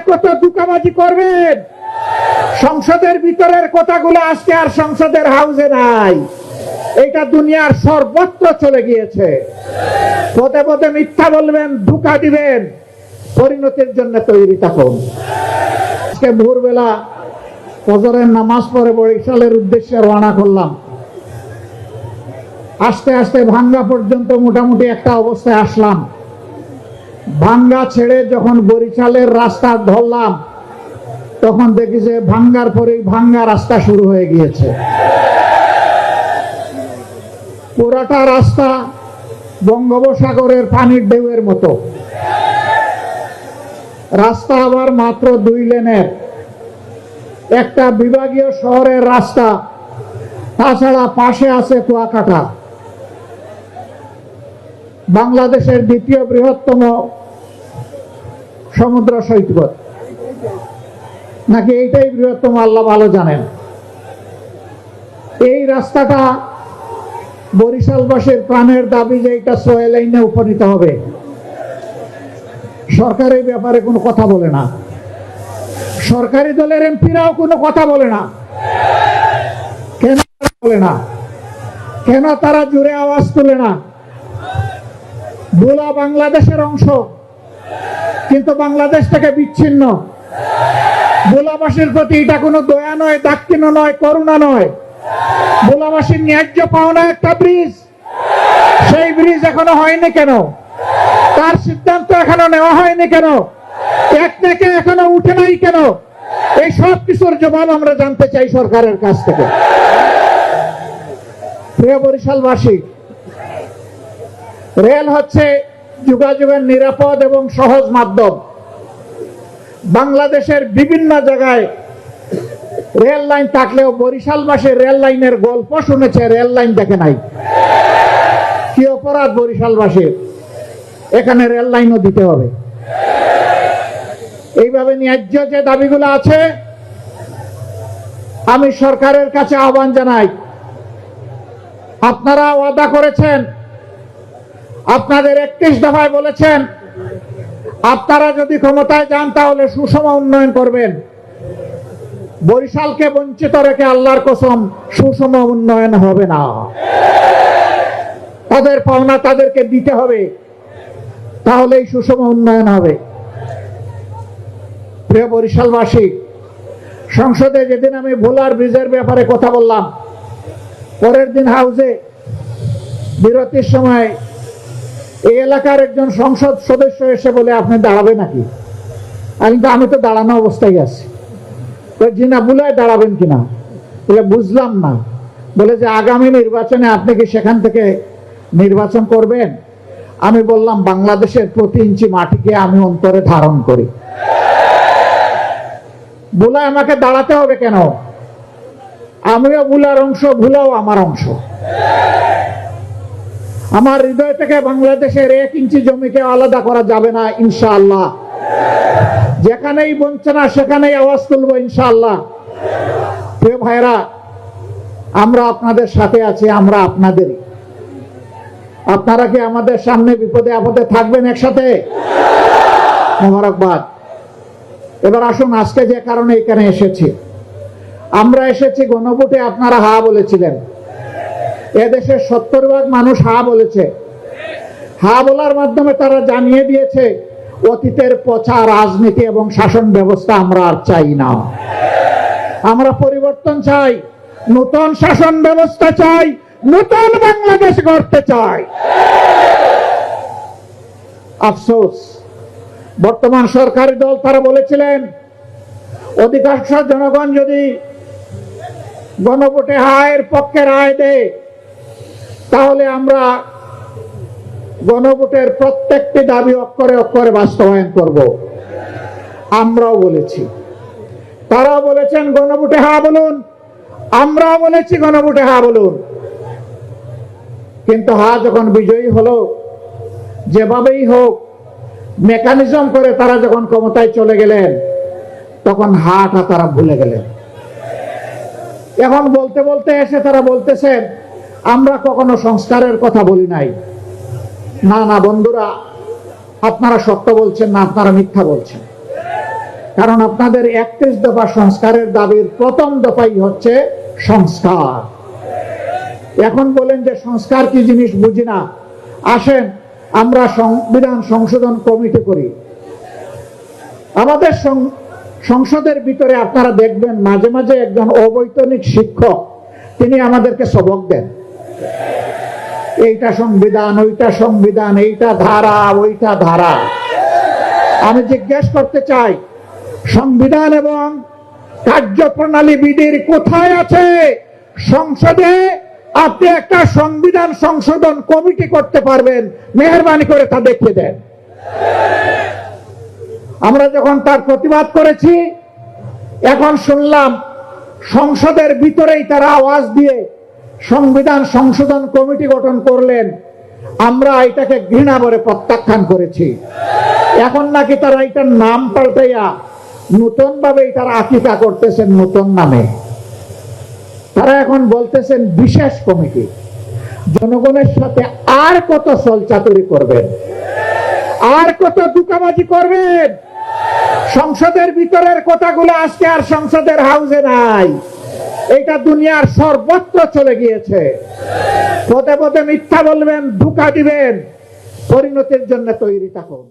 কত দুকাবাজি করবেন? সংসদের ভিতরের কথাগুলো আজকে আর সংসদের হাউসে নাই, এটা দুনিয়ার সর্বত্র চলে গিয়েছে। পদে পদে মিথ্যা বলবেন, ধোঁকা দিবেন, পরিণতির জন্য তৈরি থাকুন। আজকে ভোরবেলা ফজরের নামাজ পড়ে বরিশালের উদ্দেশ্যে রওনা করলাম। আস্তে আস্তে ভাঙ্গা পর্যন্ত মোটামুটি একটা অবস্থায় আসলাম। ভাঙ্গা ছেড়ে যখন বরিশালের রাস্তা ধরলাম, তখন দেখি যে ভাঙ্গার পরেই ভাঙ্গা রাস্তা শুরু হয়ে গিয়েছে। পুরাটা রাস্তা বঙ্গোপসাগরের পানির ঢেউয়ের মতো। রাস্তা আবার মাত্র 2 লেনের, একটা বিভাগীয় শহরের রাস্তা, তাছাড়া পাশে আছে কুয়াকাটা, বাংলাদেশের দ্বিতীয় বৃহত্তম সমুদ্র সৈকত, নাকি এইটাই বৃহত্তম আল্লাহ ভালো জানেন। এই রাস্তাটা বরিশালবাসীর প্রাণের দাবি যে এটা 6 লাইনে উপনীত হবে। সরকারের ব্যাপারে কোনো কথা বলে না, সরকারি দলের এমপিরাও কোনো কথা বলে না। কেন বলে না? কেন তারা জোরে আওয়াজ তুলে না? ভোলা বাংলাদেশের অংশ, কিন্তু বাংলাদেশ থেকে বিচ্ছিন্ন। ভোলাবাসীর প্রতি এটা কোনো দয়া নয়, দাক্ষিণ্য নয়, করুণা নয়। ভোলাবাসীর ন্যায্য পাওনা একটা ব্রিজ, সেই ব্রিজ এখনো হয়নি কেন? তার সিদ্ধান্ত এখনো নেওয়া হয়নি কেন? এক থেকে এখনো উঠে নাই কেন? এই সব কিছুর জবাব আমরা জানতে চাই সরকারের কাছ থেকে। প্রিয় বরিশালবাসী, রেল হচ্ছে যোগাযোগের নিরাপদ এবং সহজ মাধ্যম। বাংলাদেশের বিভিন্ন জায়গায় রেল লাইন থাকলেও বরিশালবাসী রেল লাইনের গল্প শুনেছে, রেল লাইন দেখে নাই। কি অপরাধ বরিশালবাসীর? এখানে রেল লাইনও দিতে হবে। এইভাবে ন্যায্য যে দাবিগুলো আছে, আমি সরকারের কাছে আহ্বান জানাই, আপনারা ওয়াদা করেছেন, আপনাদের 31 দফায় বলেছেন আপনারা যদি ক্ষমতায় যান তাহলে সুষম উন্নয়ন করবেন। বরিশালকে বঞ্চিত রেখে আল্লাহর কসম সুষম উন্নয়ন হবে না। তাদের পাওনা তাদেরকে দিতে হবে, তাহলেই সুষম উন্নয়ন হবে। প্রিয় বরিশালবাসী, সংসদে যেদিন আমি ভোলার ব্রিজের ব্যাপারে কথা বললাম, পরের দিন হাউসে বিরতির সময় এই এলাকার একজন সংসদ সদস্য এসে বলে, আপনি দাঁড়াবেন নাকি? আমি তো দাঁড়ানো অবস্থায় আছি। জি না, ভুলায় দাঁড়াবেন কিনা? বলে বুঝলাম না। বলে যে আগামী নির্বাচনে আপনি কি সেখান থেকে নির্বাচন করবেন? আমি বললাম, বাংলাদেশের প্রতি ইঞ্চি মাটিকে আমি অন্তরে ধারণ করি। ভুলায় আমাকে দাঁড়াতে হবে কেন? আমিও ভুলার অংশ, ভুলাও আমার অংশ। আমার হৃদয় থেকে বাংলাদেশের 1 ইঞ্চি জমিকে আলাদা করা যাবে না ইনশাআল্লাহ। যেখানেই বঞ্চনা সেখানেই আওয়াজ তুলবো ইনশাআল্লাহ। প্রিয় ভাইরা, আমরা আপনাদের সাথে আছি, আমরা আপনাদেরই। আপনারা কি আমাদের সামনে বিপদে আপদে থাকবেন একসাথে? মোবারকবাদ। এবার আসুন, আজকে যে কারণে এখানে এসেছি, আমরা এসেছি গণভোটে আপনারা হা বলেছিলেন। এদেশের 70% মানুষ হা বলেছে। হা বলার মাধ্যমে তারা জানিয়ে দিয়েছে অতীতের পচা রাজনীতি এবং শাসন ব্যবস্থা আমরা আর চাই না। আমরা পরিবর্তন চাই, নতুন শাসন ব্যবস্থা চাই, নতুন বাংলাদেশ গড়তে চাই। আফসোস, বর্তমান সরকারি দল তারা বলেছিলেন অধিকাংশ জনগণ যদি গণভোটে হায়ের পক্ষে রায় দেয় তাহলে আমরা গণভোটের প্রত্যেকটি দাবি অক্ষরে অক্ষরে বাস্তবায়ন করব। আমরাও বলেছি, তারাও বলেছেন গণভোটে হা বলুন, আমরাও বলেছি গণভোটে হা বলুন। কিন্তু হা যখন বিজয়ী হলো, যেভাবেই হোক মেকানিজম করে তারা যখন ক্ষমতায় চলে গেলেন, তখন হাটা তারা ভুলে গেলেন। এখন বলতে বলতে এসে তারা বলতেছেন আমরা কখনো সংস্কারের কথা বলি নাই। না না বন্ধুরা, আপনারা সত্য বলছেন না, আপনারা মিথ্যা বলছেন। কারণ আপনাদের 31 দফা সংস্কারের দাবির প্রথম দফাই হচ্ছে সংস্কার। এখন বলেন যে সংস্কার কি জিনিস বুঝি না, আসেন আমরা সংবিধান সংশোধন কমিটি করি। আমাদের সংসদের ভিতরে আপনারা দেখবেন মাঝে মাঝে একজন অবৈতনিক শিক্ষক তিনি আমাদেরকে সবক দেন, এইটা সংবিধান, ওইটা সংবিধান, এইটা ধারা, ওইটা ধারা। আমি জিজ্ঞেস করতে চাই, সংবিধান এবং কার্যপ্রণালী বিধির কোথায় আছে? সংসদে আপনি একটা সংবিধান সংশোধন কমিটি করতে পারবেন, মেহেরবানি করে তা দেখিয়ে দেন। আমরা যখন তার প্রতিবাদ করেছি, এখন শুনলাম সংসদের ভিতরেই তারা আওয়াজ দিয়ে সংবিধান সংশোধন কমিটি গঠন করলেন। আমরা এটাকে ঘৃণা করে প্রত্যাখ্যান করেছি। এখন নাকি তারা এটার নাম পাল্টাইয়া নতুন ভাবে এটার আকিকা করতেছেন নতুন নামে। তারা এখন বলতেছেন বিশেষ কমিটি। জনগণের সাথে আর কত ছলচাতুরি করবেন, আর কত দুকাবাজি করবেন? সংসদের ভিতরের কথাগুলো আজকে আর সংসদের হাউসে নাই, এটা দুনিয়ার সর্বত্র চলে গিয়েছে। পদে পদে মিথ্যা বলবেন, ধোঁকা দিবেন, পরিণতির জন্য তৈরি থাকুন।